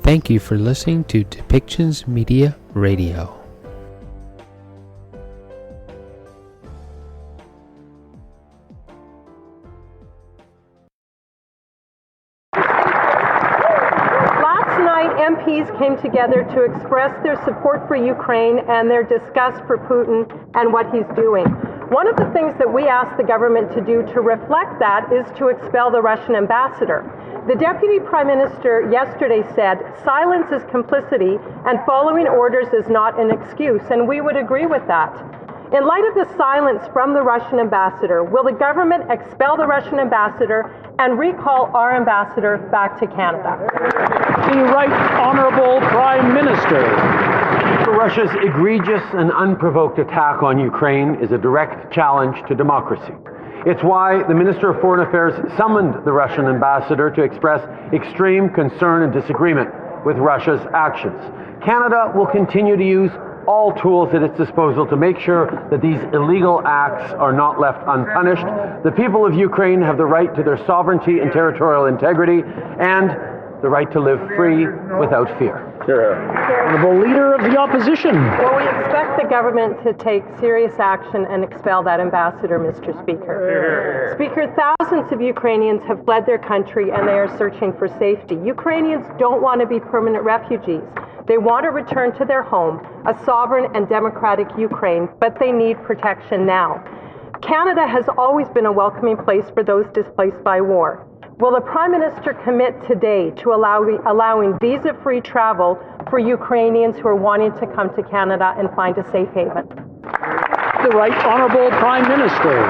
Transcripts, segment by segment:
Thank you for listening to Depictions Media Radio. MPs came together to express their support for Ukraine and their disgust for Putin and what he's doing. One of the things that we asked the government to do to reflect that is to expel the Russian ambassador. The Deputy Prime Minister yesterday said, silence is complicity and following orders is not an excuse, and we would agree with that. In light of the silence from the Russian ambassador, will the government expel the Russian ambassador and recall our ambassador back to Canada? The Right Honourable Prime Minister. Russia's egregious and unprovoked attack on Ukraine is a direct challenge to democracy. It's why the Minister of Foreign Affairs summoned the Russian ambassador to express extreme concern and disagreement with Russia's actions. Canada will continue to use all tools at its disposal to make sure that these illegal acts are not left unpunished. The people of Ukraine have the right to their sovereignty and territorial integrity and the right to live free without fear. Honourable Leader of the Opposition. Well, we expect the government to take serious action and expel that ambassador, Mr. Speaker. Speaker, thousands of Ukrainians have fled their country and they are searching for safety. Ukrainians don't want to be permanent refugees. They want to return to their home, a sovereign and democratic Ukraine, but they need protection now. Canada has always been a welcoming place for those displaced by war. Will the Prime Minister commit today to allowing visa-free travel for Ukrainians who are wanting to come to Canada and find a safe haven? The Right Honourable Prime Minister.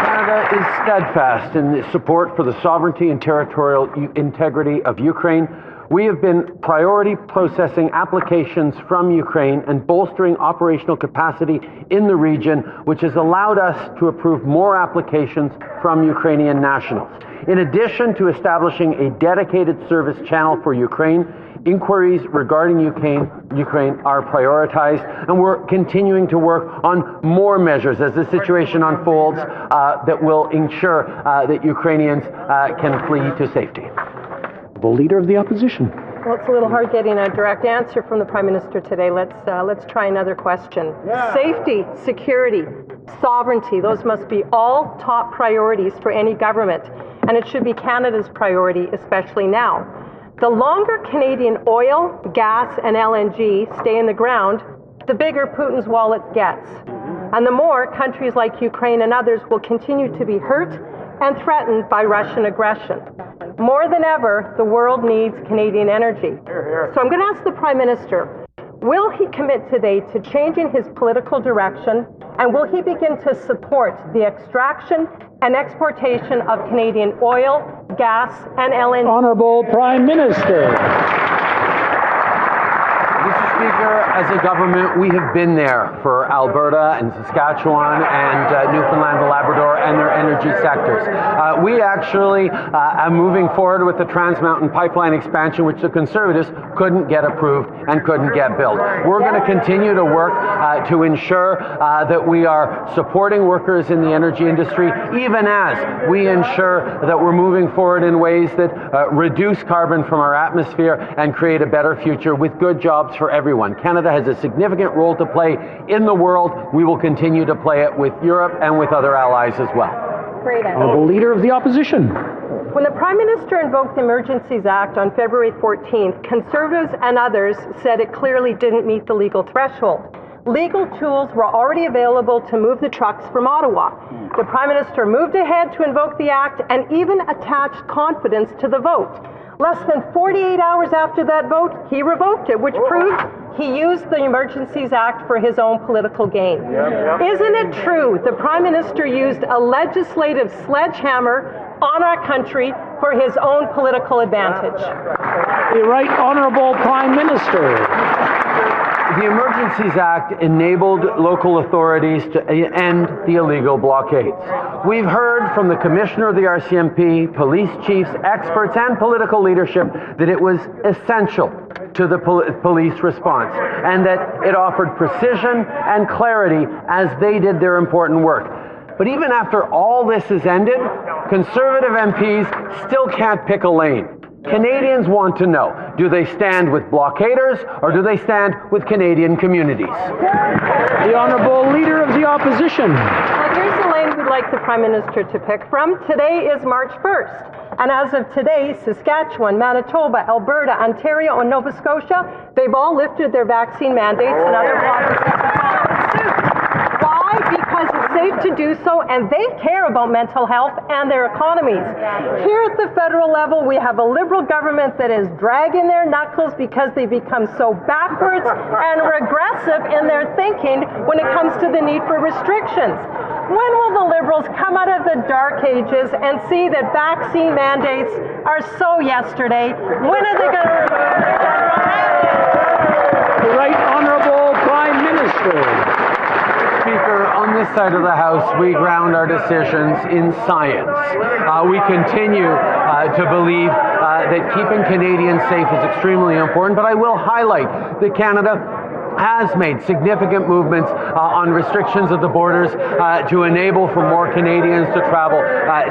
Canada is steadfast in its support for the sovereignty and territorial integrity of Ukraine. We have been priority processing applications from Ukraine and bolstering operational capacity in the region, which has allowed us to approve more applications from Ukrainian nationals. In addition to establishing a dedicated service channel for Ukraine, inquiries regarding Ukraine are prioritized, and we're continuing to work on more measures as the situation unfolds that will ensure that Ukrainians can flee to safety. The Leader of the Opposition. Well, it's a little hard getting a direct answer from the Prime Minister today. Let's try another question. Safety, security, sovereignty, those must be all top priorities for any government, and it should be Canada's priority, especially now. The longer Canadian oil, gas, and LNG stay in the ground, the bigger Putin's wallet gets. And the more countries like Ukraine and others will continue to be hurt and threatened by Russian aggression. More than ever, the world needs Canadian energy. So I'm going to ask the Prime Minister, will he commit today to changing his political direction, and will he begin to support the extraction and exportation of Canadian oil, gas, and LNG? Honourable Prime Minister. Mr. Speaker, as a government, we have been there for Alberta and Saskatchewan and Newfoundland and Labrador and their energy sectors. We actually are moving forward with the Trans Mountain Pipeline expansion, which the Conservatives couldn't get approved and couldn't get built. We're going to continue to work to ensure that we are supporting workers in the energy industry, even as we ensure that we're moving forward in ways that reduce carbon from our atmosphere and create a better future with good jobs for everyone. Canada has a significant role to play in the world. We will continue to play it with Europe and with other allies as well. Great. Honourable Leader of the Opposition. When the Prime Minister invoked the Emergencies Act on February 14th, Conservatives and others said it clearly didn't meet the legal threshold. Legal tools were already available to move the trucks from Ottawa. The Prime Minister moved ahead to invoke the Act and even attached confidence to the vote. Less than 48 hours after that vote, he revoked it, which proved he used the Emergencies Act for his own political gain. Isn't it true the Prime Minister used a legislative sledgehammer on our country for his own political advantage? The Right Honourable Prime Minister. The Emergencies Act enabled local authorities to end the illegal blockades. We've heard from the Commissioner of the RCMP, police chiefs, experts, and political leadership that it was essential to the police response and that it offered precision and clarity as they did their important work. But even after all this is ended, Conservative MPs still can't pick a lane. Canadians want to know, do they stand with blockaders or do they stand with Canadian communities? The Honourable Leader of the Opposition. Well, here's the lane we'd like the Prime Minister to pick from. Today is March 1st. And as of today, Saskatchewan, Manitoba, Alberta, Ontario, and Nova Scotia, they've all lifted their vaccine mandates and other provinces have followed suit. Why? Because it's safe to do so, and they care about mental health and their economies. Here at the federal level, we have a Liberal government that is dragging their knuckles because they become so backwards and regressive in their thinking when it comes to the need for restrictions. When will the Liberals come out of the dark ages and see that vaccine mandates are so yesterday? When are they going to remove the federal mandates? The Right Honourable Prime Minister. Speaker, on this side of the House, we ground our decisions in science. We continue to believe that keeping Canadians safe is extremely important, but I will highlight that Canada has made significant movements on restrictions at the borders to enable for more Canadians to travel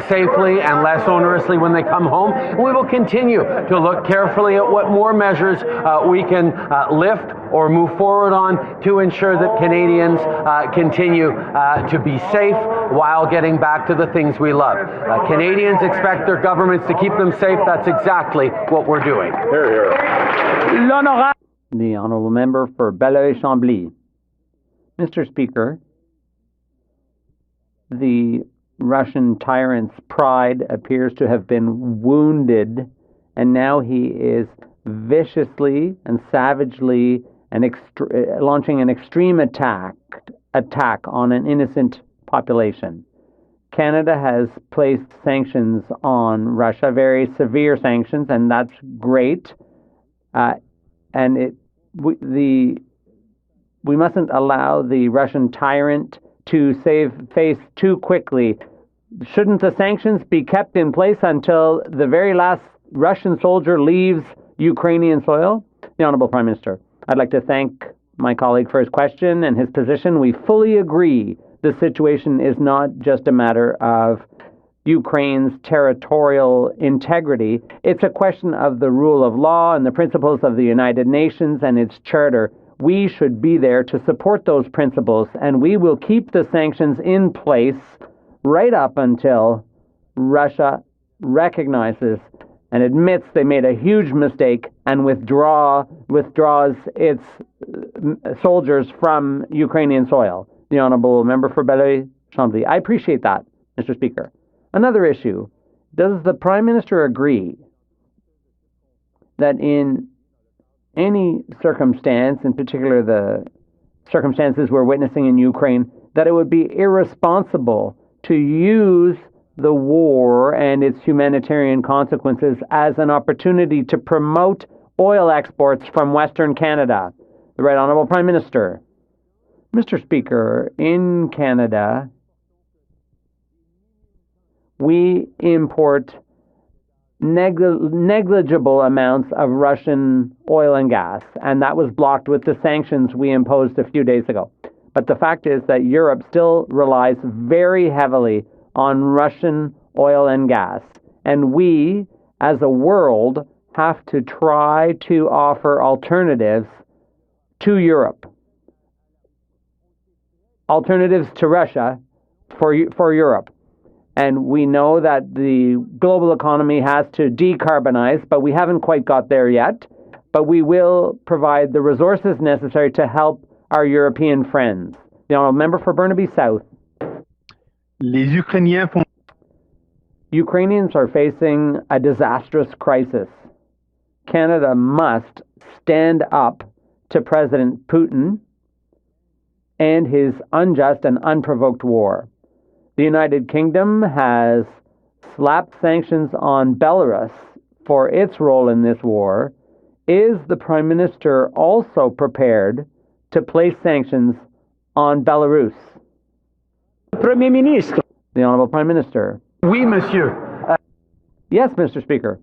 safely and less onerously when they come home. We will continue to look carefully at what more measures we can lift or move forward on to ensure that Canadians continue to be safe while getting back to the things we love. Canadians expect their governments to keep them safe. That's exactly what we're doing. Hear, hear. L'honorable. The Honourable Member for Belleuil-Chambly. Mr. Speaker, the Russian tyrant's pride appears to have been wounded, and now he is viciously and savagely launching an extreme attack on an innocent population. Canada has placed sanctions on Russia, very severe sanctions, and that's great. And we mustn't allow the Russian tyrant to save face too quickly. Shouldn't the sanctions be kept in place until the very last Russian soldier leaves Ukrainian soil? The Honourable Prime Minister. I'd like to thank my colleague for his question and his position. We fully agree the situation is not just a matter of Ukraine's territorial integrity. It's a question of the rule of law and the principles of the United Nations and its charter. We should be there to support those principles, and we will keep the sanctions in place right up until Russia recognizes and admits they made a huge mistake and withdraws its soldiers from Ukrainian soil. The Honourable Member for Belleuil-Chambly. I appreciate that, Mr. Speaker. Another issue, does the Prime Minister agree that in any circumstance, in particular the circumstances we're witnessing in Ukraine, that it would be irresponsible to use the war and its humanitarian consequences as an opportunity to promote oil exports from Western Canada? The Right Honourable Prime Minister. Mr. Speaker, in Canada, we import negligible amounts of Russian oil and gas, and that was blocked with the sanctions we imposed a few days ago. But the fact is that Europe still relies very heavily on Russian oil and gas, and we, as a world, have to try to offer alternatives to Europe. Alternatives to Russia for Europe. And we know that the global economy has to decarbonize, but we haven't quite got there yet. But we will provide the resources necessary to help our European friends. The Honourable Member for Burnaby South. Ukrainians are facing a disastrous crisis. Canada must stand up to President Putin and his unjust and unprovoked war. The United Kingdom has slapped sanctions on Belarus for its role in this war. Is the Prime Minister also prepared to place sanctions on Belarus? Premier Ministre. The Honourable Prime Minister. Oui, monsieur. Yes, Mr. Speaker.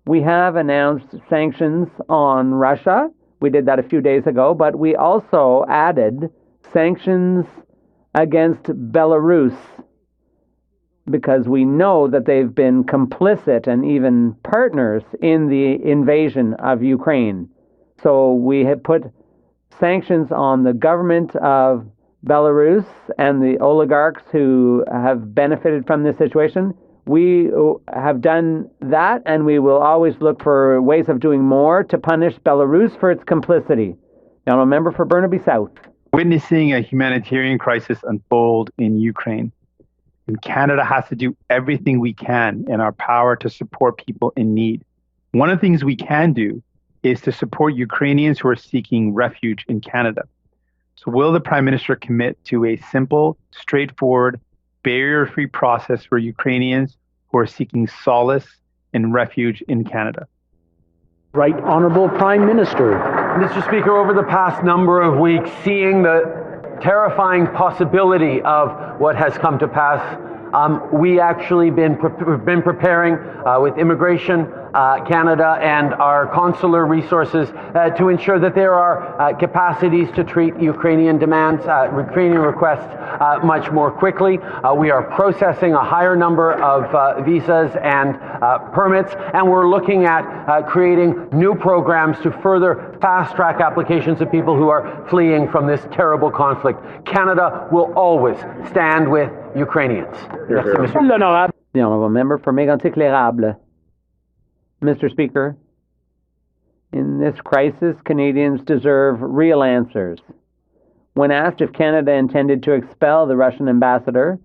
We have announced sanctions on Russia. We did that a few days ago, but we also added sanctions against Belarus. because we know that they've been complicit and even partners in the invasion of Ukraine. So we have put sanctions on the government of Belarus and the oligarchs who have benefited from this situation. We have done that, and we will always look for ways of doing more to punish Belarus for its complicity. Now, a member for Burnaby South. Witnessing a humanitarian crisis unfold in Ukraine. And Canada has to do everything we can in our power to support people in need. One of the things we can do is to support Ukrainians who are seeking refuge in Canada. So will the Prime Minister commit to a simple, straightforward, barrier-free process for Ukrainians who are seeking solace and refuge in Canada? Right Honourable Prime Minister. Mr. Speaker, over the past number of weeks, seeing the terrifying possibility of what has come to pass, we actually been preparing with Immigration Canada and our consular resources to ensure that there are capacities to treat Ukrainian demands, Ukrainian requests much more quickly. We are processing a higher number of visas and permits, and we're looking at creating new programs to further fast-track applications of people who are fleeing from this terrible conflict. Canada will always stand with Ukrainians. Merci, Mr. The Honourable Member for Mégantic-L'Érable. Mr. Speaker, in this crisis, Canadians deserve real answers. When asked if Canada intended to expel the Russian ambassador,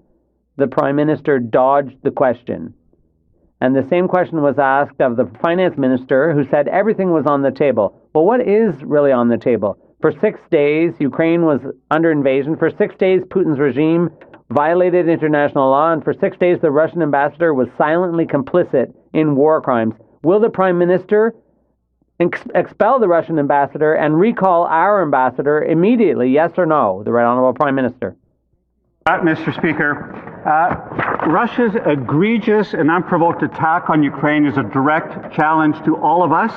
the Prime Minister dodged the question. And the same question was asked of the Finance Minister, who said everything was on the table. Well, what is really on the table? For 6 days, Ukraine was under invasion. For 6 days, Putin's regime violated international law. And for 6 days, the Russian ambassador was silently complicit in war crimes. Will the Prime Minister expel the Russian ambassador and recall our ambassador immediately, yes or no? The Right Honourable Prime Minister. Mr. Speaker, Russia's egregious and unprovoked attack on Ukraine is a direct challenge to all of us,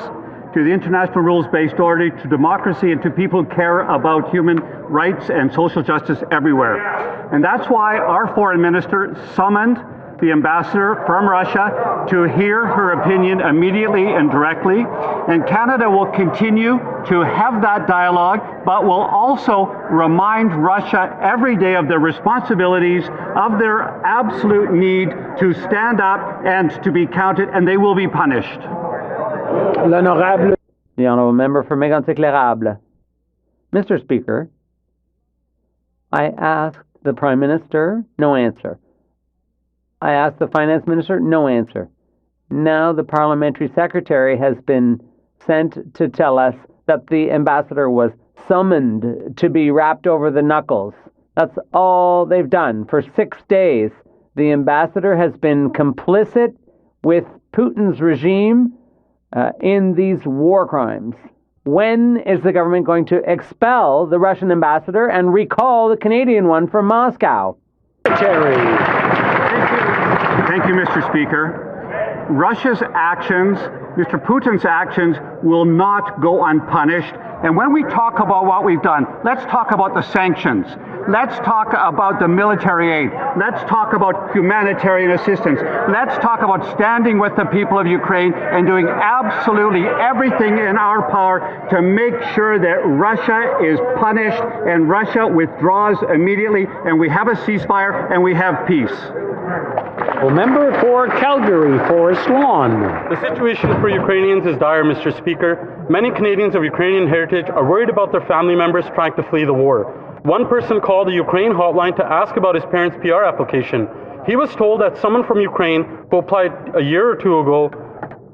to the international rules-based order, to democracy, and to people who care about human rights and social justice everywhere. And that's why our Foreign Minister summoned the ambassador from Russia to hear her opinion immediately and directly. And Canada will continue to have that dialogue, but will also remind Russia every day of their responsibilities, of their absolute need to stand up and to be counted, and they will be punished. L'Honorable. The Honourable Member for Mégantic-L'Érable. Mr. Speaker, I asked the Prime Minister, no answer. I asked the Finance Minister, no answer. Now the Parliamentary Secretary has been sent to tell us that the ambassador was summoned to be wrapped over the knuckles. That's all they've done. For 6 days, the ambassador has been complicit with Putin's regime in these war crimes. When is the government going to expel the Russian ambassador and recall the Canadian one from Moscow? Thank you, Mr. Speaker. Russia's actions, Mr. Putin's actions, will not go unpunished. And when we talk about what we've done, let's talk about the sanctions. Let's talk about the military aid. Let's talk about humanitarian assistance. Let's talk about standing with the people of Ukraine and doing absolutely everything in our power to make sure that Russia is punished and Russia withdraws immediately, and we have a ceasefire and we have peace. Well, member for Calgary, Forest Lawn. The situation for Ukrainians is dire, Mr. Speaker. Many Canadians of Ukrainian heritage are worried about their family members trying to flee the war. One person called the Ukraine hotline to ask about his parents' PR application. He was told that someone from Ukraine who applied a year or two ago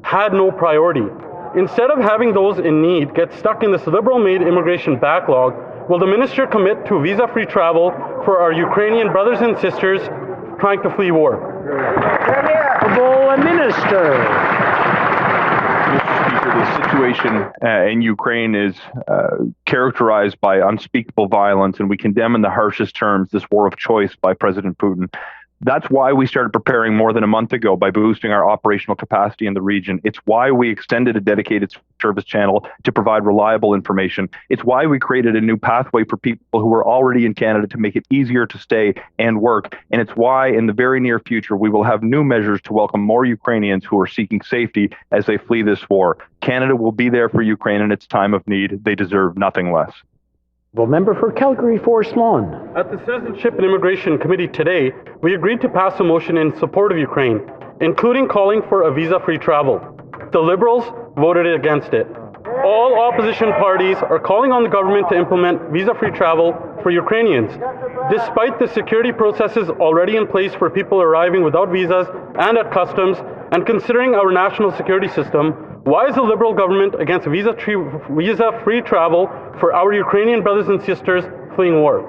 had no priority. Instead of having those in need get stuck in this liberal-made immigration backlog, will the minister commit to visa-free travel for our Ukrainian brothers and sisters trying to flee war? Minister. Mr. Speaker, the situation in Ukraine is characterized by unspeakable violence, and we condemn in the harshest terms this war of choice by President Putin. That's why we started preparing more than a month ago by boosting our operational capacity in the region. It's why we extended a dedicated service channel to provide reliable information. It's why we created a new pathway for people who are already in Canada to make it easier to stay and work. And it's why in the very near future, we will have new measures to welcome more Ukrainians who are seeking safety as they flee this war. Canada will be there for Ukraine in its time of need. They deserve nothing less. Member for Calgary Forest Lawn. At the Citizenship and Immigration Committee today, we agreed to pass a motion in support of Ukraine, including calling for a visa-free travel. The Liberals voted against it. All opposition parties are calling on the government to implement visa-free travel for Ukrainians. Despite the security processes already in place for people arriving without visas and at customs, and considering our national security system, why is the Liberal government against visa-free travel for our Ukrainian brothers and sisters fleeing war?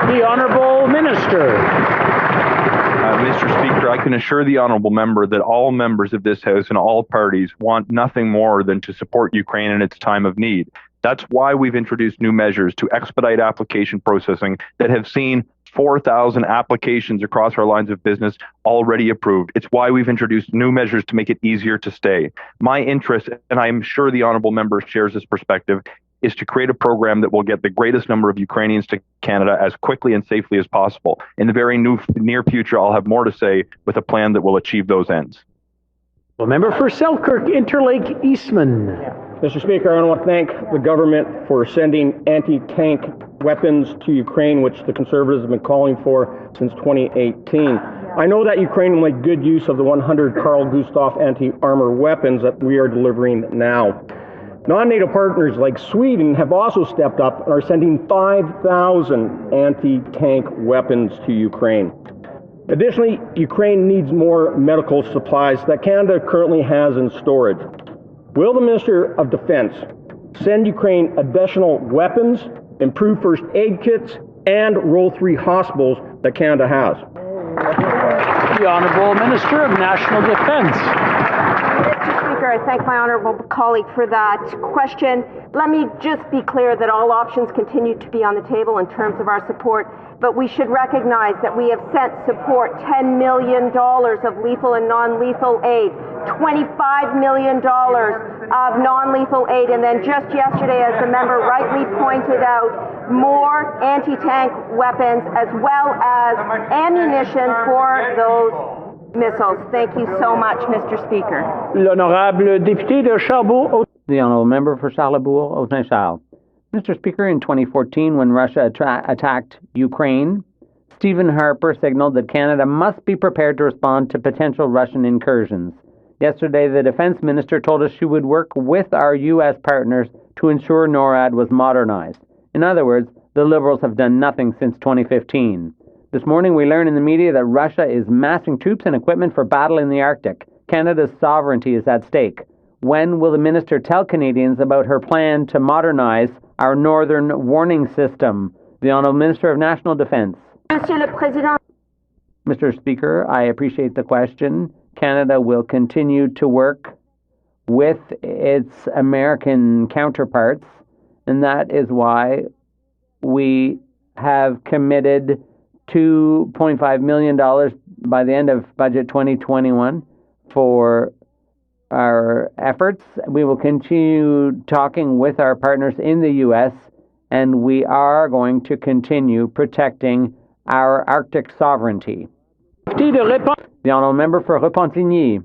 The Honourable Minister. Mr. Speaker, I can assure the honourable member that all members of this House and all parties want nothing more than to support Ukraine in its time of need. That's why we've introduced new measures to expedite application processing that have seen 4,000 applications across our lines of business already approved. It's why we've introduced new measures to make it easier to stay. My interest, and I'm sure the honourable member shares this perspective, is to create a program that will get the greatest number of Ukrainians to Canada as quickly and safely as possible. In the very near future, I'll have more to say with a plan that will achieve those ends. Member for Selkirk Interlake Eastman. Mr. Speaker, I want to thank the government for sending anti-tank weapons to Ukraine, which the Conservatives have been calling for since 2018. I know that Ukraine will make good use of the 100 Carl Gustaf anti-armor weapons that we are delivering now. Non-NATO partners like Sweden have also stepped up and are sending 5,000 anti-tank weapons to Ukraine. Additionally, Ukraine needs more medical supplies that Canada currently has in storage. Will the Minister of Defense send Ukraine additional weapons, improved first aid kits, and Role 3 hospitals that Canada has? The Honourable Minister of National Defence. Mr. Speaker, I thank my honourable colleague for that question. Let me just be clear that all options continue to be on the table in terms of our support, but we should recognize that we have sent support $10 million of lethal and non-lethal aid, $25 million of non-lethal aid, and then just yesterday, as the member rightly pointed out, more anti-tank weapons as well as ammunition for those missiles. Thank you so much, Mr. Speaker. L'honorable député de Charlebourg. The honourable member for Charlebourg-Saint-Charles. Mr. Speaker, in 2014, when Russia attacked Ukraine, Stephen Harper signaled that Canada must be prepared to respond to potential Russian incursions. Yesterday, the defense minister told us she would work with our U.S. partners to ensure NORAD was modernized. In other words, the Liberals have done nothing since 2015. This morning, we learned in the media that Russia is massing troops and equipment for battle in the Arctic. Canada's sovereignty is at stake. When will the minister tell Canadians about her plan to modernize our northern warning system? The Honourable Minister of National Defence. Monsieur le Président. Mr. Speaker, I appreciate the question. Canada will continue to work with its American counterparts, and that is why we have committed $2.5 million by the end of budget 2021 for our efforts. We will continue talking with our partners in the U.S., and we are going to continue protecting our Arctic sovereignty. The Honourable Member for Repentigny.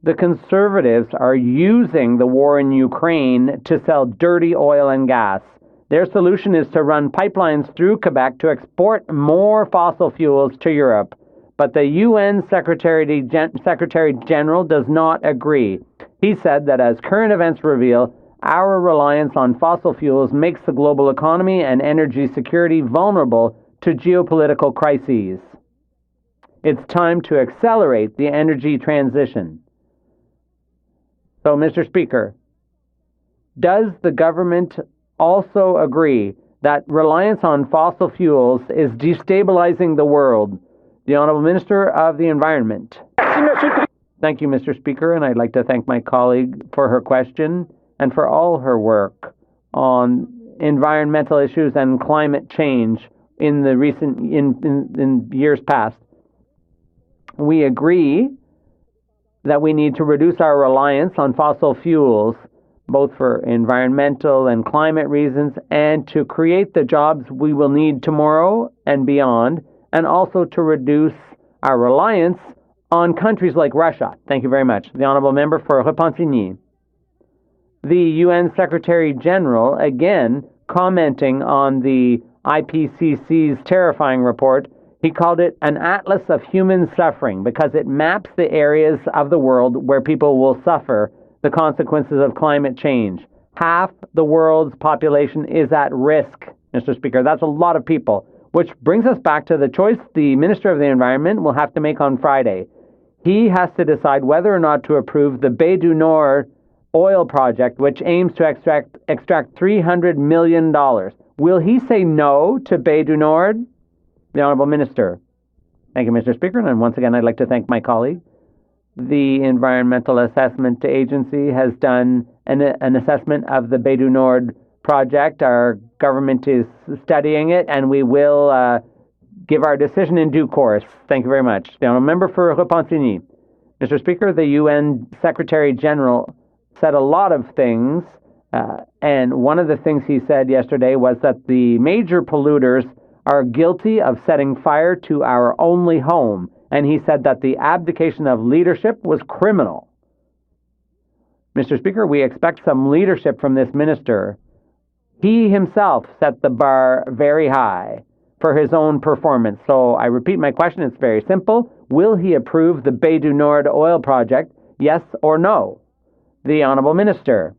The Conservatives are using the war in Ukraine to sell dirty oil and gas. Their solution is to run pipelines through Quebec to export more fossil fuels to Europe. But the UN Secretary General does not agree. He said that as current events reveal, our reliance on fossil fuels makes the global economy and energy security vulnerable to geopolitical crises. It's time to accelerate the energy transition. So, Mr. Speaker, does the government also agree that reliance on fossil fuels is destabilizing the world? The Honourable Minister of the Environment. Thank you, Mr. Speaker, and I'd like to thank my colleague for her question and for all her work on environmental issues and climate change in the recent in years past. We agree that we need to reduce our reliance on fossil fuels, both for environmental and climate reasons, and to create the jobs we will need tomorrow and beyond, and also to reduce our reliance on countries like Russia. Thank you very much. The Honourable Member for Repentigny. The UN Secretary General, again, commenting on the Ipcc's terrifying report, he called it an atlas of human suffering because it maps the areas of the world where people will suffer the consequences of climate change. Half the world's population is at risk, Mr. Speaker. That's a lot of people, which brings us back to the choice the Minister of the Environment will have to make on Friday. He has to decide whether or not to approve the Bay du Nord oil project, which aims to extract $300 million. Will he say no to Bay du Nord? The Honourable Minister. Thank you, Mr. Speaker. And once again, I'd like to thank my colleague. The Environmental Assessment Agency has done an assessment of the Bay du Nord project. Our government is studying it, and we will give our decision in due course. Thank you very much. The Honourable Member for Repentigny. Mr. Speaker, the UN Secretary General said a lot of things, and one of the things he said yesterday was that the major polluters are guilty of setting fire to our only home, and he said that the abdication of leadership was criminal. Mr. Speaker, we expect some leadership from this minister. He himself set the bar very high for his own performance. So I repeat my question, it's very simple. Will he approve the Bay du Nord oil project, yes or no? The Honourable Minister.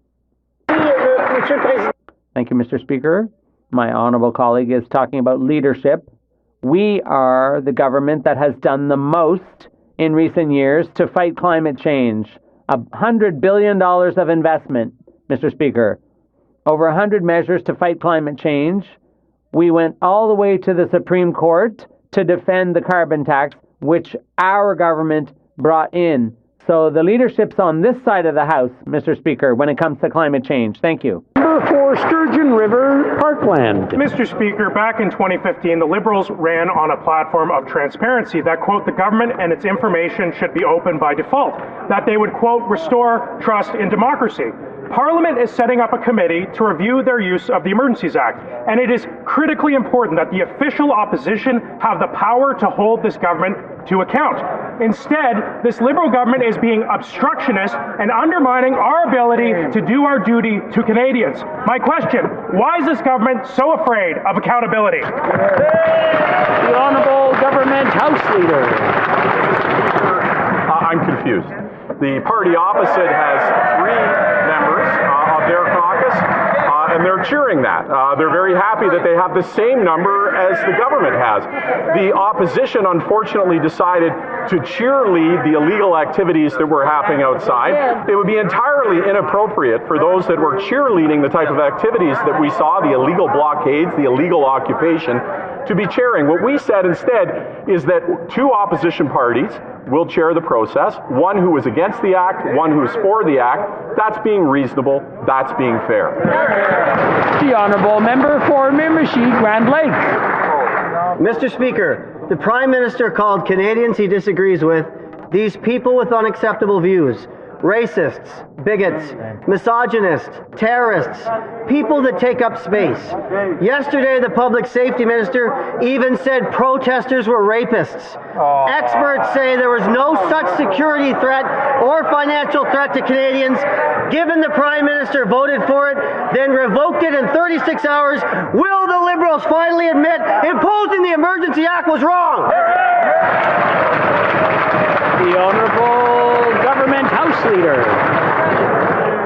Thank you, Mr. Speaker. My honourable colleague is talking about leadership. We are the government that has done the most in recent years to fight climate change. $100 billion of investment, Mr. Speaker. Over 100 measures to fight climate change. We went all the way to the Supreme Court to defend the carbon tax, which our government brought in. So the leadership's on this side of the House, Mr. Speaker, when it comes to climate change. Thank you. Member for Sturgeon River, Parkland. Mr. Speaker, back in 2015, the Liberals ran on a platform of transparency that, quote, the government and its information should be open by default, that they would, quote, restore trust in democracy. Parliament is setting up a committee to review their use of the Emergencies Act, and it is critically important that the official opposition have the power to hold this government to account. Instead, this Liberal government is being obstructionist and undermining our ability to do our duty to Canadians. My question, why is this government so afraid of accountability? The Honourable Government House Leader. I'm confused. The party opposite has 3 members of their caucus, and they're cheering that. They're very happy that they have the same number as the government has. The opposition, unfortunately, decided to cheerlead the illegal activities that were happening outside. It would be entirely inappropriate for those that were cheerleading the type of activities that we saw, the illegal blockades, the illegal occupation, to be chairing. What we said instead is that 2 opposition parties will chair the process, one who is against the act, one who is for the act. That's being reasonable, that's being fair. The Honourable Member for Miramichi, Grand Lake. Mr. Speaker, the Prime Minister called Canadians he disagrees with these people with unacceptable views. Racists, bigots, misogynists, terrorists, people that take up space. Yesterday, the Public Safety Minister even said protesters were rapists. Experts say there was no such security threat or financial threat to Canadians. Given the Prime Minister voted for it, then revoked it in 36 hours, will the Liberals finally admit imposing the Emergency Act was wrong? The Honourable Government House Leader.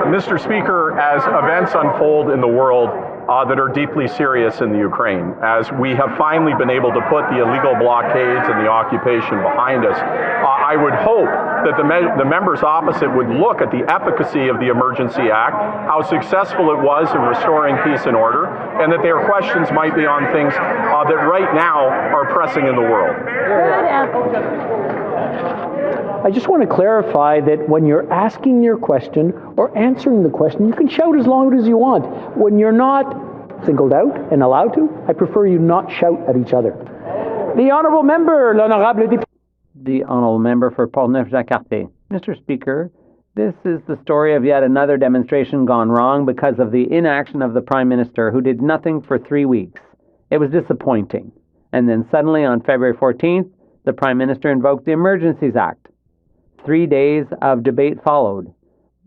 Mr. Speaker, as events unfold in the world that are deeply serious in the Ukraine, as we have finally been able to put the illegal blockades and the occupation behind us, I would hope that the members opposite would look at the efficacy of the Emergency Act, how successful it was in restoring peace and order, and that their questions might be on things that right now are pressing in the world. I just want to clarify that when you're asking your question or answering the question, you can shout as loud as you want. When you're not singled out and allowed to, I prefer you not shout at each other. The Honourable Member, l'Honorable Député. The Honourable Member for Portneuf-Jacques-Cartier. Mr. Speaker, this is the story of yet another demonstration gone wrong because of the inaction of the Prime Minister, who did nothing for 3 weeks. It was disappointing. And then suddenly on February 14th, the Prime Minister invoked the Emergencies Act. 3 days of debate followed.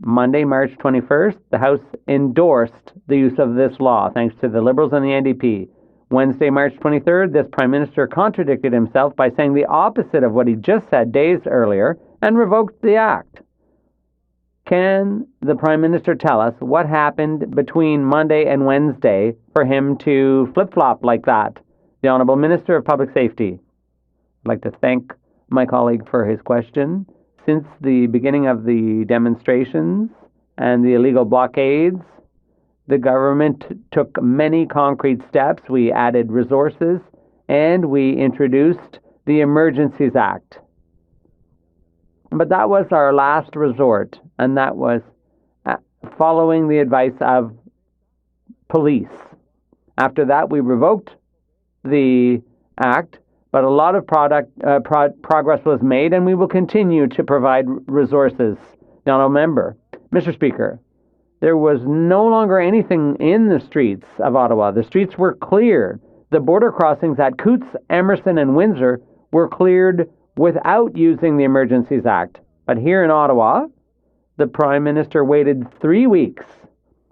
Monday, March 21st, the House endorsed the use of this law, thanks to the Liberals and the NDP. Wednesday, March 23rd, this Prime Minister contradicted himself by saying the opposite of what he just said days earlier and revoked the act. Can the Prime Minister tell us what happened between Monday and Wednesday for him to flip-flop like that? The Honourable Minister of Public Safety. I'd like to thank my colleague for his question. Since the beginning of the demonstrations and the illegal blockades, the government took many concrete steps. We added resources and we introduced the Emergencies Act. But that was our last resort, and that was following the advice of police. After that, we revoked the act, but a lot of progress was made, and we will continue to provide resources. The Honourable Member, Mr. Speaker, there was no longer anything in the streets of Ottawa. The streets were cleared. The border crossings at Coutts, Emerson, and Windsor were cleared without using the Emergencies Act. But here in Ottawa, the Prime Minister waited 3 weeks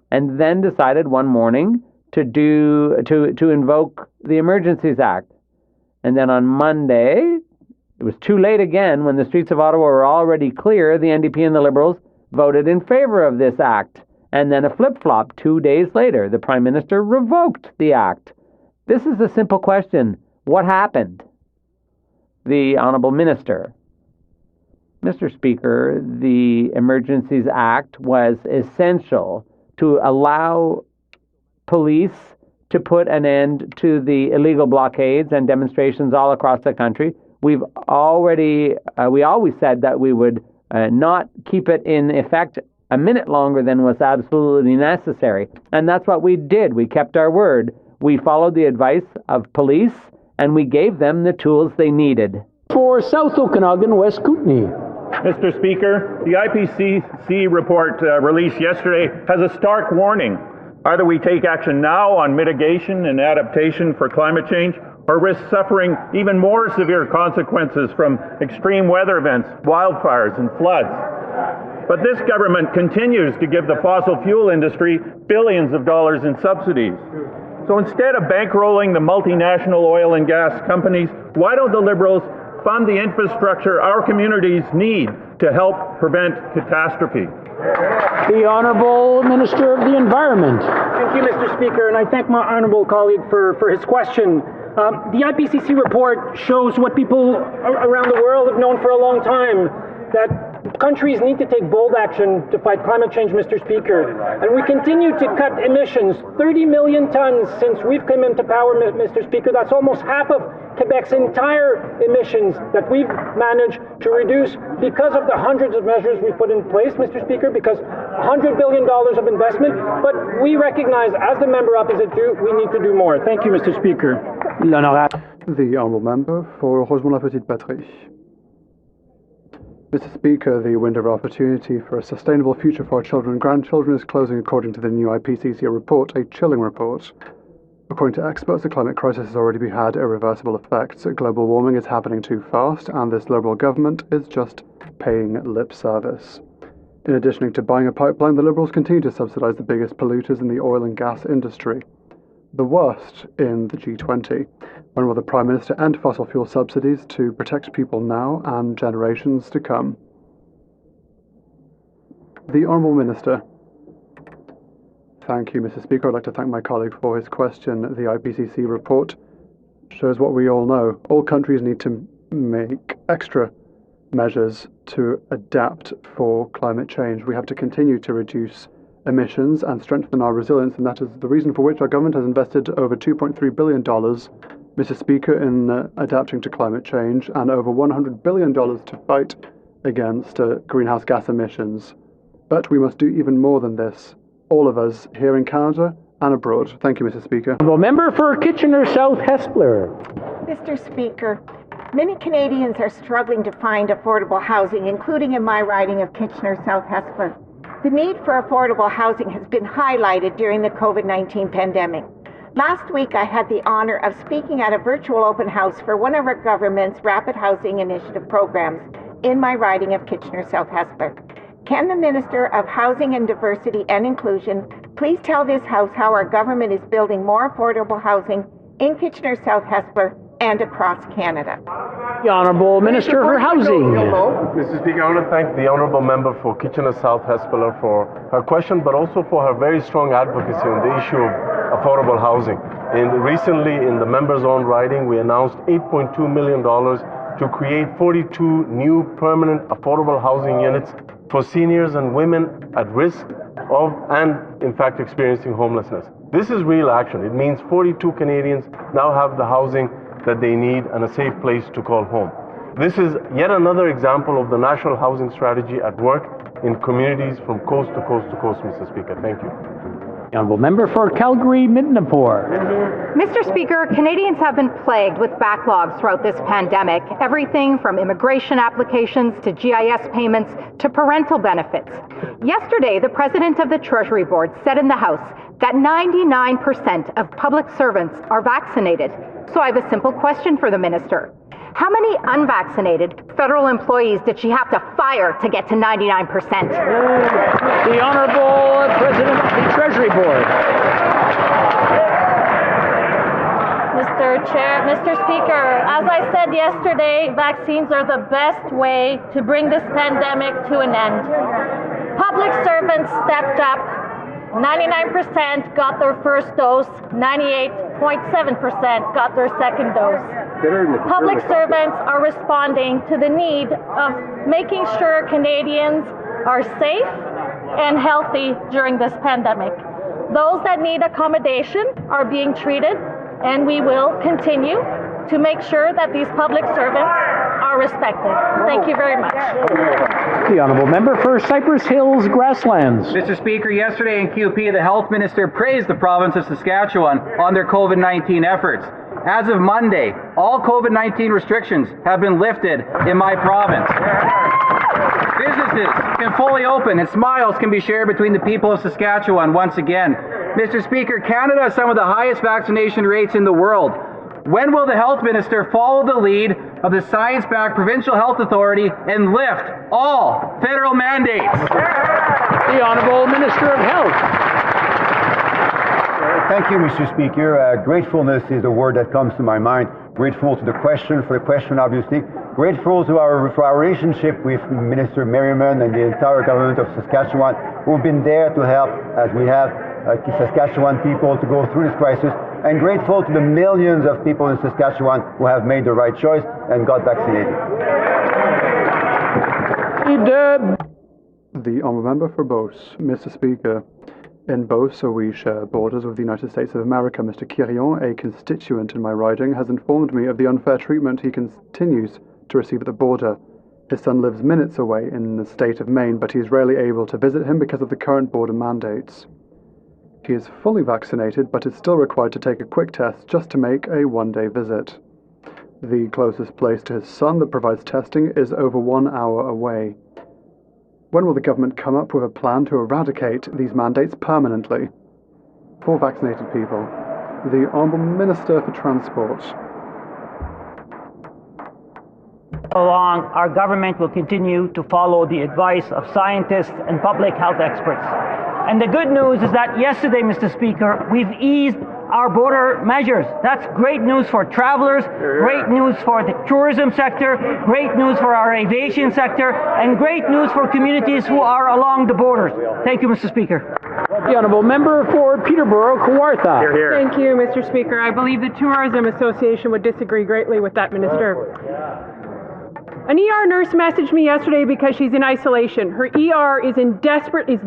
and then decided one morning to invoke the Emergencies Act. And then on Monday, it was too late again when the streets of Ottawa were already clear. The NDP and the Liberals voted in favor of this act. And then a flip-flop 2 days later, the Prime Minister revoked the act. This is a simple question. What happened? The Honourable Minister. Mr. Speaker, the Emergencies Act was essential to allow police to put an end to the illegal blockades and demonstrations all across the country. We always said that we would not keep it in effect a minute longer than was absolutely necessary. And that's what we did. We kept our word. We followed the advice of police, and we gave them the tools they needed. For South Okanagan, West Kootenay. Mr. Speaker, the IPCC report released yesterday has a stark warning. Either we take action now on mitigation and adaptation for climate change, or risk suffering even more severe consequences from extreme weather events, wildfires, and floods. But this government continues to give the fossil fuel industry billions of dollars in subsidies. So instead of bankrolling the multinational oil and gas companies, why don't the Liberals fund the infrastructure our communities need to help prevent catastrophe? The Honourable Minister of the Environment. Thank you, Mr. Speaker, and I thank my honourable colleague for his question. The IPCC report shows what people around the world have known for a long time, that countries need to take bold action to fight climate change, Mr. Speaker. And we continue to cut emissions, 30 million tons since we've come into power, Mr. Speaker. That's almost half of Quebec's entire emissions that we've managed to reduce because of the hundreds of measures we've put in place, Mr. Speaker, because $100 billion of investment. But we recognize, as the member opposite do, we need to do more. Thank you, Mr. Speaker. The Honourable Member for Rosemont-la-Petite-Patrie. Mr. Speaker, the window of opportunity for a sustainable future for our children and grandchildren is closing according to the new IPCC report, a chilling report. According to experts, the climate crisis has already had irreversible effects. Global warming is happening too fast, and this Liberal government is just paying lip service. In addition to buying a pipeline, the Liberals continue to subsidise the biggest polluters in the oil and gas industry. The worst in the G20. When will the Prime Minister end fossil fuel subsidies to protect people now and generations to come? The Honourable Minister. Thank you, Mr. Speaker. I'd like to thank my colleague for his question. The IPCC report shows what we all know. All countries need to make extra measures to adapt for climate change. We have to continue to reduce emissions and strengthen our resilience, and that is the reason for which our government has invested over $2.3 billion, Mr. Speaker, in adapting to climate change, and over $100 billion to fight against greenhouse gas emissions. But we must do even more than this. All of us here in Canada and abroad. Thank you, Mr. Speaker. Honourable Member for Kitchener South Hespeler. Mr. Speaker, many Canadians are struggling to find affordable housing, including in my riding of Kitchener South Hespeler. The need for affordable housing has been highlighted during the COVID-19 pandemic. Last week, I had the honor of speaking at a virtual open house for one of our government's Rapid Housing Initiative programs in my riding of Kitchener South Hespeler. Can the Minister of Housing and Diversity and Inclusion please tell this House how our government is building more affordable housing in Kitchener South Hespeler and across Canada? The Honourable Minister for Housing. Mr. Speaker, I want to thank the Honourable Member for Kitchener South Hespeler for her question, but also for her very strong advocacy on the issue of affordable housing. Recently, in the member's own riding, we announced $8.2 million to create 42 new permanent affordable housing units for seniors and women at risk of and, in fact, experiencing homelessness. This is real action. It means 42 Canadians now have the housing that they need and a safe place to call home. This is yet another example of the National Housing Strategy at work in communities from coast to coast to coast, Mr. Speaker. Thank you. The Honourable Member for Calgary-Midnapore. Mr. Speaker, Canadians have been plagued with backlogs throughout this pandemic, everything from immigration applications to GIS payments to parental benefits. Yesterday, the President of the Treasury Board said in the House that 99% of public servants are vaccinated. So I have a simple question for the Minister. How many unvaccinated federal employees did she have to fire to get to 99%? The Honourable President of the Treasury Board. Mr. Speaker, as I said yesterday, vaccines are the best way to bring this pandemic to an end. Public servants stepped up. 99% got their first dose, 98.7% got their second dose. Public servants are responding to the need of making sure Canadians are safe and healthy during this pandemic. Those that need accommodation are being treated, and we will continue to make sure that these public servants are respected. Thank you very much. The Honourable Member for Cypress Hills Grasslands. Mr. Speaker, yesterday in QP, the Health Minister praised the province of Saskatchewan on their COVID-19 efforts. As of Monday, all COVID-19 restrictions have been lifted in my province. Businesses can fully open and smiles can be shared between the people of Saskatchewan once again. Mr. Speaker, Canada has some of the highest vaccination rates in the world. When will the Health Minister follow the lead of the science-backed Provincial Health Authority and lift all federal mandates? The Honourable Minister of Health. Thank you, Mr. Speaker. Gratefulness is the word that comes to my mind. Grateful to the question, obviously. Grateful to our relationship with Minister Merriman and the entire government of Saskatchewan, who've been there to help, as we have, Saskatchewan people to go through this crisis. And grateful to the millions of people in Saskatchewan who have made the right choice and got vaccinated. The Honourable Member for Beauce. Mr. Speaker, in Beauce, we share borders with the United States of America. Mr. Quirion, a constituent in my riding, has informed me of the unfair treatment he continues to receive at the border. His son lives minutes away in the state of Maine, but he is rarely able to visit him because of the current border mandates. He is fully vaccinated, but is still required to take a quick test just to make a one-day visit. The closest place to his son that provides testing is over 1 hour away. When will the government come up with a plan to eradicate these mandates permanently for vaccinated people? The Honourable Minister for Transport. Along, our government will continue to follow the advice of scientists and public health experts. And the good news is that yesterday, Mr. Speaker, we've eased our border measures. That's great news for travelers, great news for the tourism sector, great news for our aviation sector, and great news for communities who are along the borders. Thank you, Mr. Speaker. The Honourable Member for Peterborough-Kawartha. Thank you, Mr. Speaker. I believe the Tourism Association would disagree greatly with that, Minister. An ER nurse messaged me yesterday because she's in isolation. Her ER is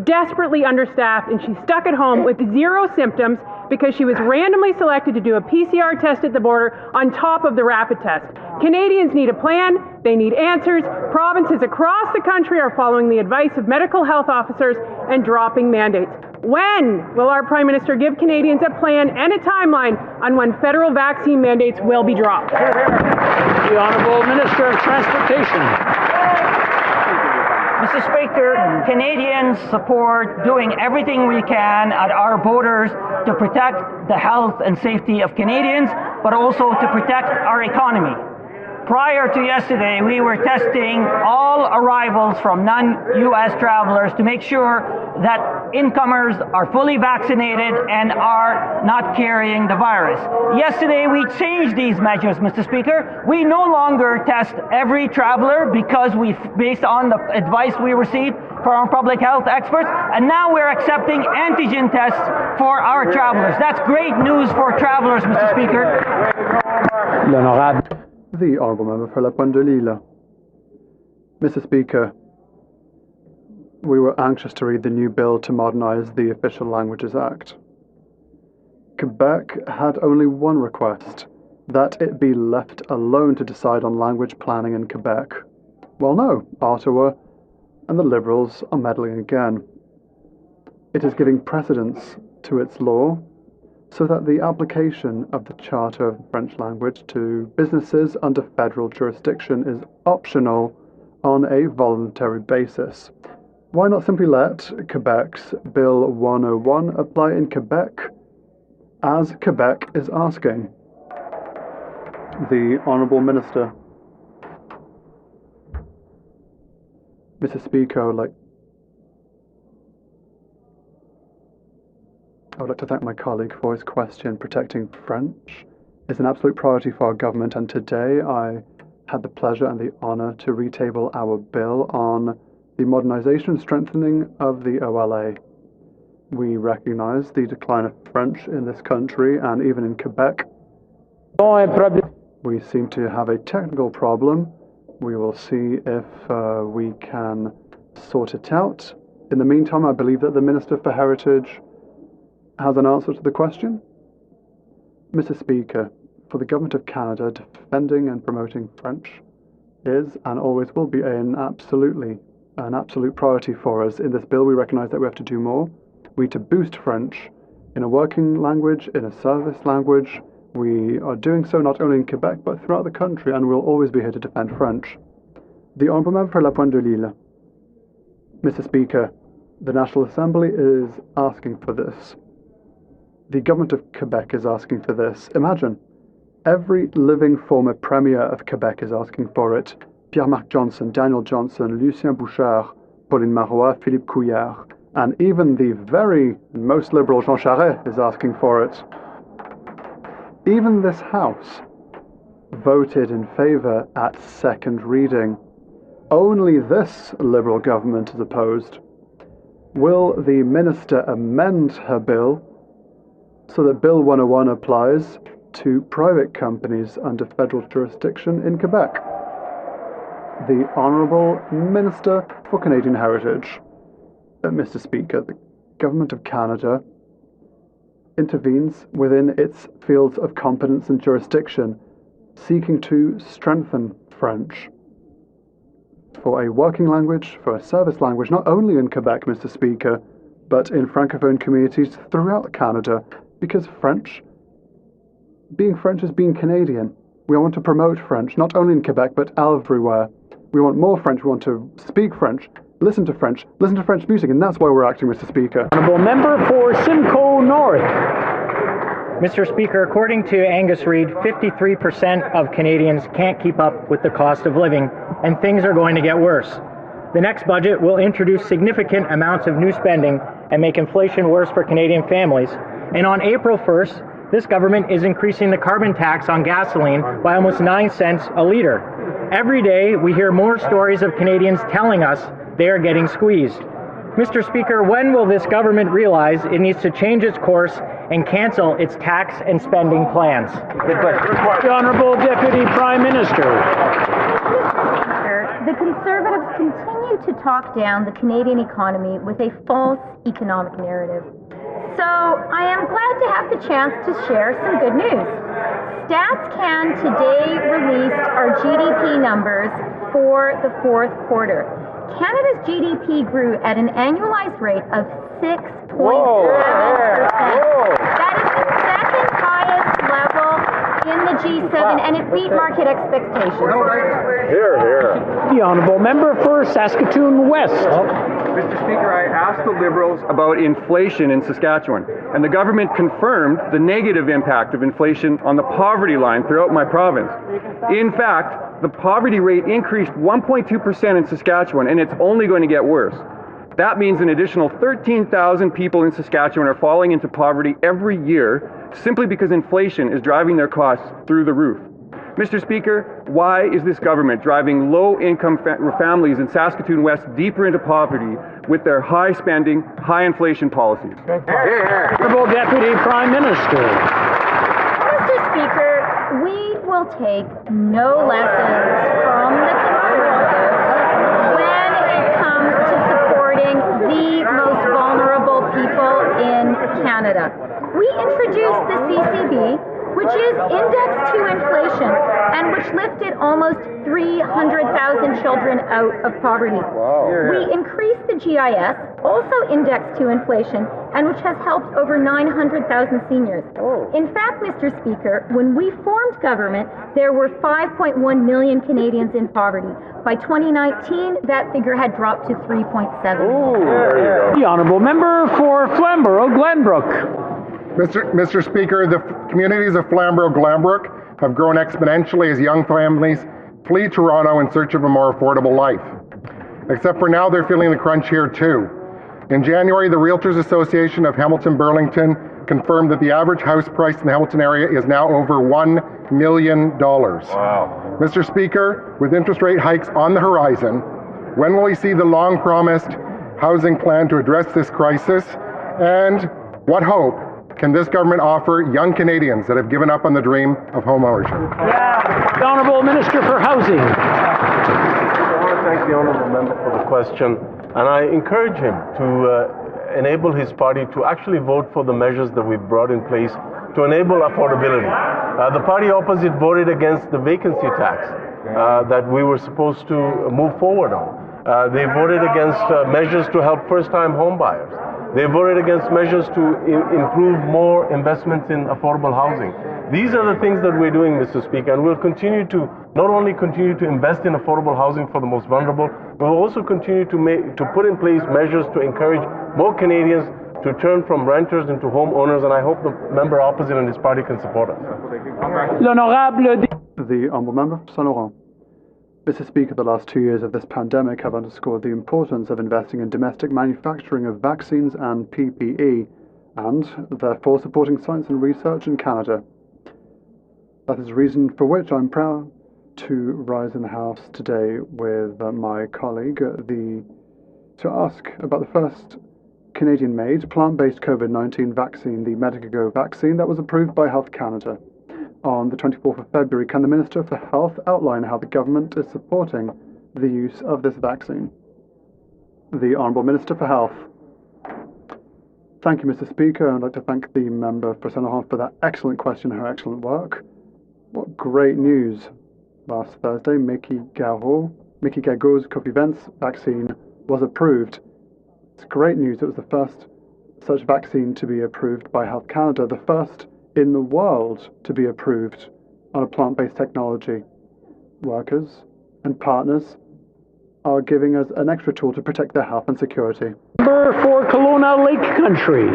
desperately understaffed, and she's stuck at home with 0 symptoms because she was randomly selected to do a PCR test at the border on top of the rapid test. Canadians need a plan. They need answers. Provinces across the country are following the advice of medical health officers and dropping mandates. When will our Prime Minister give Canadians a plan and a timeline on when federal vaccine mandates will be dropped? The Honourable Minister of Transportation. Mr. Speaker, Canadians support doing everything we can at our borders to protect the health and safety of Canadians, but also to protect our economy. Prior to yesterday, we were testing all arrivals from non-U.S. travelers to make sure that incomers are fully vaccinated and are not carrying the virus. Yesterday, we changed these measures, Mr. Speaker. We no longer test every traveler because based on the advice we received from our public health experts, and now we're accepting antigen tests for our travelers. That's great news for travelers, Mr. Speaker. L'honorable. The Honourable Member for La Pointe de Lille. Mr. Speaker, we were anxious to read the new bill to modernise the Official Languages Act. Quebec had only one request, that it be left alone to decide on language planning in Quebec. Well, no, Ottawa and the Liberals are meddling again. It is giving precedence to its law so that the application of the Charter of the French language to businesses under federal jurisdiction is optional on a voluntary basis. Why not simply let Quebec's Bill 101 apply in Quebec, as Quebec is asking? The Honourable Minister. Mr. Speaker, I would like to thank my colleague for his question. Protecting French is an absolute priority for our government, and today I had the pleasure and the honour to retable our bill on the modernisation and strengthening of the OLA. We recognise the decline of French in this country and even in Quebec. We seem to have a technical problem. We will see if we can sort it out. In the meantime, I believe that the Minister for Heritage has an answer to the question. Mr. Speaker, for the Government of Canada, defending and promoting French is and always will be an absolute priority for us. In this bill, we recognise that we have to do more. We need to boost French in a working language, in a service language. We are doing so not only in Quebec, but throughout the country, and we'll always be here to defend French. The Honourable Member for La Pointe de Lille. Mr. Speaker, the National Assembly is asking for this. The Government of Quebec is asking for this. Imagine, every living former Premier of Quebec is asking for it. Pierre-Marc Johnson, Daniel Johnson, Lucien Bouchard, Pauline Marois, Philippe Couillard, and even the very most liberal Jean Charest is asking for it. Even this House voted in favour at second reading. Only this Liberal government is opposed. Will the Minister amend her bill so that Bill 101 applies to private companies under federal jurisdiction in Quebec? The Honourable Minister for Canadian Heritage. Mr. Speaker, the Government of Canada intervenes within its fields of competence and jurisdiction, seeking to strengthen French for a working language, for a service language, not only in Quebec, Mr. Speaker, but in Francophone communities throughout Canada, because being French is being Canadian. We want to promote French, not only in Quebec, but everywhere. We want more French, we want to speak French, listen to French music, and that's why we're acting, Mr. Speaker. Honourable Member for Simcoe North. Mr. Speaker, according to Angus Reid, 53% of Canadians can't keep up with the cost of living, and things are going to get worse. The next budget will introduce significant amounts of new spending and make inflation worse for Canadian families. And on April 1st, this government is increasing the carbon tax on gasoline by almost 9 cents a litre. Every day, we hear more stories of Canadians telling us they are getting squeezed. Mr. Speaker, when will this government realize it needs to change its course and cancel its tax and spending plans? The Honourable Deputy Prime Minister. The Conservatives continue to talk down the Canadian economy with a false economic narrative. So I am glad to have the chance to share some good news. StatsCan today released our GDP numbers for the fourth quarter. Canada's GDP grew at an annualized rate of 6%. That is the second highest level in the G7, and it beat market expectations. Here, here. The honourable member for Saskatoon West. Mr. Speaker, I asked the Liberals about inflation in Saskatchewan, and the government confirmed the negative impact of inflation on the poverty line throughout my province. In fact, the poverty rate increased 1.2% in Saskatchewan, and it's only going to get worse. That means an additional 13,000 people in Saskatchewan are falling into poverty every year simply because inflation is driving their costs through the roof. Mr. Speaker, why is this government driving low-income families in Saskatoon West deeper into poverty with their high-spending, high-inflation policies? Honourable Deputy Prime Minister. Mr. Speaker, we will take no lessons from the Conservatives when it comes to supporting the most vulnerable people in Canada. We introduced the CCB, which is indexed to inflation and which lifted almost 300,000 children out of poverty. We increased the GIS, also indexed to inflation, and which has helped over 900,000 seniors. In fact, Mr. Speaker, when we formed government, there were 5.1 million Canadians in poverty. By 2019, that figure had dropped to 3.7 million. The honourable member for Flamborough-Glenbrook. Mr. Speaker, the communities of Flamborough-Glenbrook have grown exponentially as young families flee Toronto in search of a more affordable life. Except for now, they're feeling the crunch here too. In January, the Realtors Association of Hamilton-Burlington confirmed that the average house price in the Hamilton area is now over $1 million. Wow. Mr. Speaker, with interest rate hikes on the horizon, when will we see the long-promised housing plan to address this crisis? And what hope can this government offer young Canadians that have given up on the dream of home ownership? The Honourable Minister for Housing. I want to thank the Honourable Member for the question, and I encourage him to enable his party to actually vote for the measures that we've brought in place to enable affordability. The party opposite voted against the vacancy tax that we were supposed to move forward on. They voted against measures to help first-time home buyers. They voted against measures to improve more investments in affordable housing. These are the things that we're doing, Mr. Speaker, and we'll continue to not only continue to invest in affordable housing for the most vulnerable, but we'll also continue to put in place measures to encourage more Canadians to turn from renters into homeowners, and I hope the member opposite and his party can support us. The honourable member for Saint Laurent. Mr. Speaker, the last 2 years of this pandemic have underscored the importance of investing in domestic manufacturing of vaccines and PPE, and therefore supporting science and research in Canada. That is a reason for which I'm proud to rise in the House today with my colleague to ask about the first Canadian-made plant-based COVID-19 vaccine, the Medicago vaccine, that was approved by Health Canada. On the 24th of February, can the Minister for Health outline how the government is supporting the use of this vaccine? The Honourable Minister for Health. Thank you, Mr. Speaker. I'd like to thank the member for Saint Laurent for that excellent question, her excellent work. What great news. Last Thursday, Mickey Gago's Copivence vaccine was approved. It's great news. It was the first such vaccine to be approved by Health Canada, the first in the world to be approved on a plant-based technology. Workers and partners are giving us an extra tool to protect their health and security. Member for Kelowna Lake Country.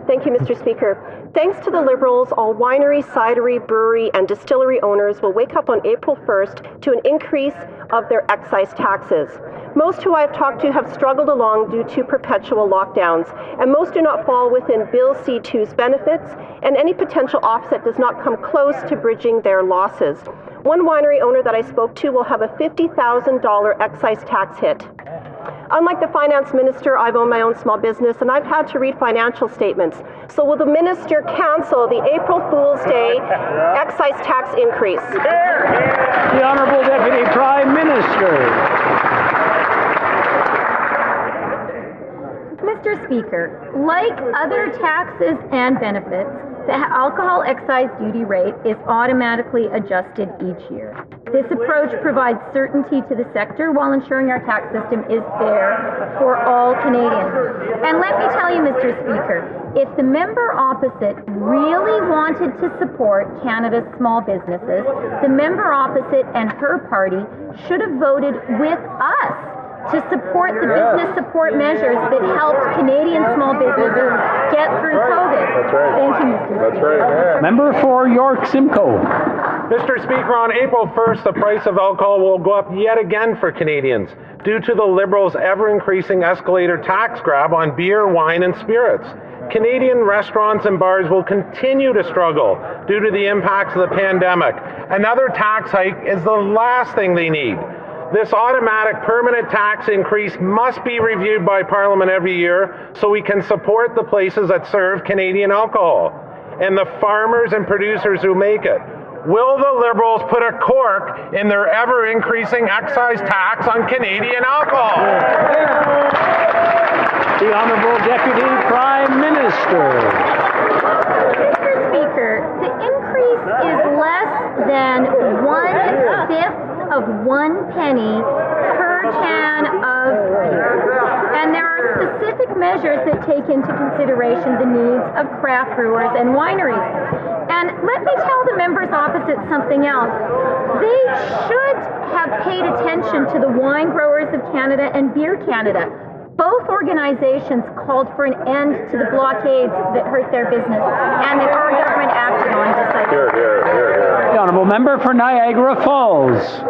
Thank you, Mr. Speaker. Thanks to the Liberals, all winery, cidery, brewery, and distillery owners will wake up on April 1st to an increase of their excise taxes. Most who I've talked to have struggled along due to perpetual lockdowns, and most do not fall within Bill C2's benefits, and any potential offset does not come close to bridging their losses. One winery owner that I spoke to will have a $50,000 excise tax hit. Unlike the finance minister, I've owned my own small business and I've had to read financial statements. So will the minister cancel the April Fool's Day excise tax increase? The Honourable Deputy Prime Minister. Mr. Speaker, like other taxes and benefits, the alcohol excise duty rate is automatically adjusted each year. This approach provides certainty to the sector while ensuring our tax system is fair for all Canadians. And let me tell you, Mr. Speaker, if the member opposite really wanted to support Canada's small businesses, the member opposite and her party should have voted with us to support the business support measures that helped Canadian small businesses get through COVID. That's right. Thank you, Mr. Speaker. That's right. Member for York Simcoe. Mr. Speaker, on April 1st, the price of alcohol will go up yet again for Canadians due to the Liberals' ever-increasing escalator tax grab on beer, wine, and spirits. Canadian restaurants and bars will continue to struggle due to the impacts of the pandemic. Another tax hike is the last thing they need. This automatic permanent tax increase must be reviewed by Parliament every year so we can support the places that serve Canadian alcohol and the farmers and producers who make it. Will the Liberals put a cork in their ever-increasing excise tax on Canadian alcohol? The Honourable Deputy Prime Minister. Mr. Speaker, the increase is less than 1/5 of 1 penny per can of beer. And there are specific measures that take into consideration the needs of craft brewers and wineries. And let me tell the members opposite something else. They should have paid attention to the Wine Growers of Canada and Beer Canada. Both organizations called for an end to the blockades that hurt their business and that our government acted on decisively. The Honourable Member for Niagara Falls.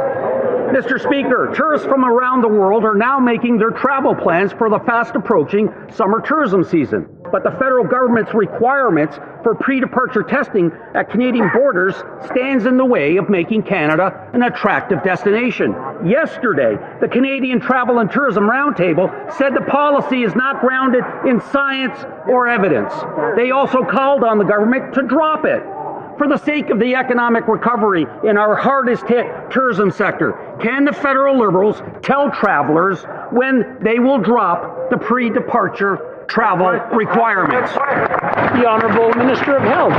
Mr. Speaker, tourists from around the world are now making their travel plans for the fast-approaching summer tourism season. But the federal government's requirements for pre-departure testing at Canadian borders stands in the way of making Canada an attractive destination. Yesterday, the Canadian Travel and Tourism Roundtable said the policy is not grounded in science or evidence. They also called on the government to drop it. For the sake of the economic recovery in our hardest-hit tourism sector, can the federal Liberals tell travelers when they will drop the pre-departure travel requirements? The Honourable Minister of Health.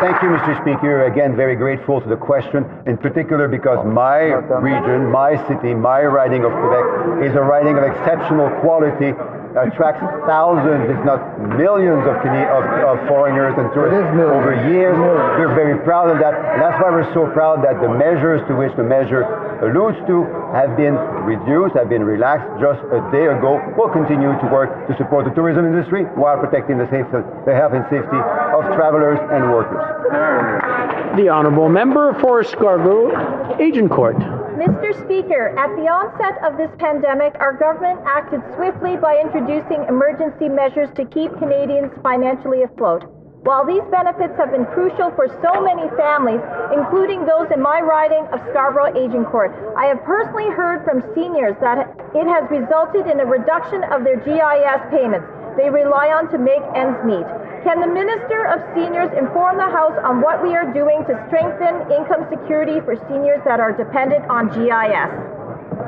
Thank you, Mr. Speaker. Again, very grateful to the question, in particular because my region, my city, my riding of Quebec is a riding of exceptional quality, attracts thousands, if not millions of foreigners and tourists over years. We're very proud of that. And that's why we're so proud that the measures to which the measure alludes to have been reduced, have been relaxed just a day ago. We'll continue to work to support the tourism industry while protecting the health and safety of travelers and workers. The Honourable Member for Scarborough Agincourt. Mr. Speaker, at the onset of this pandemic, our government acted swiftly by introducing emergency measures to keep Canadians financially afloat. While these benefits have been crucial for so many families, including those in my riding of Scarborough Agincourt, I have personally heard from seniors that it has resulted in a reduction of their GIS payments they rely on to make ends meet. Can the Minister of Seniors inform the House on what we are doing to strengthen income security for seniors that are dependent on GIS?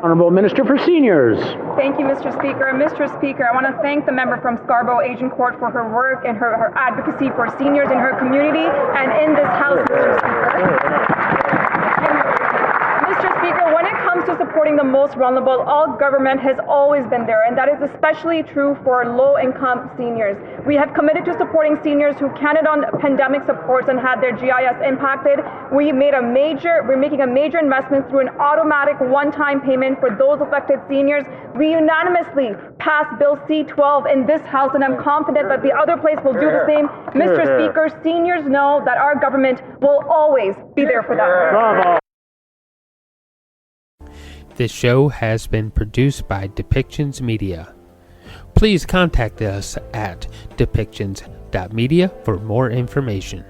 Honourable Minister for Seniors. Thank you, Mr. Speaker. Mr. Speaker, I want to thank the member from Scarborough Agincourt for her work and her advocacy for seniors in her community and in this House, Mr. Speaker. Mr. Speaker, when it comes to supporting the most vulnerable, all government has always been there, and that is especially true for low-income seniors. We have committed to supporting seniors who counted on pandemic supports and had their GIS impacted. We're making a major investment through an automatic one-time payment for those affected seniors. We unanimously passed Bill C-12 in this House, and I'm confident that the other place will do the same. Mr. Speaker, seniors know that our government will always be there for them. Bravo. This show has been produced by Depictions Media. Please contact us at depictions.media for more information.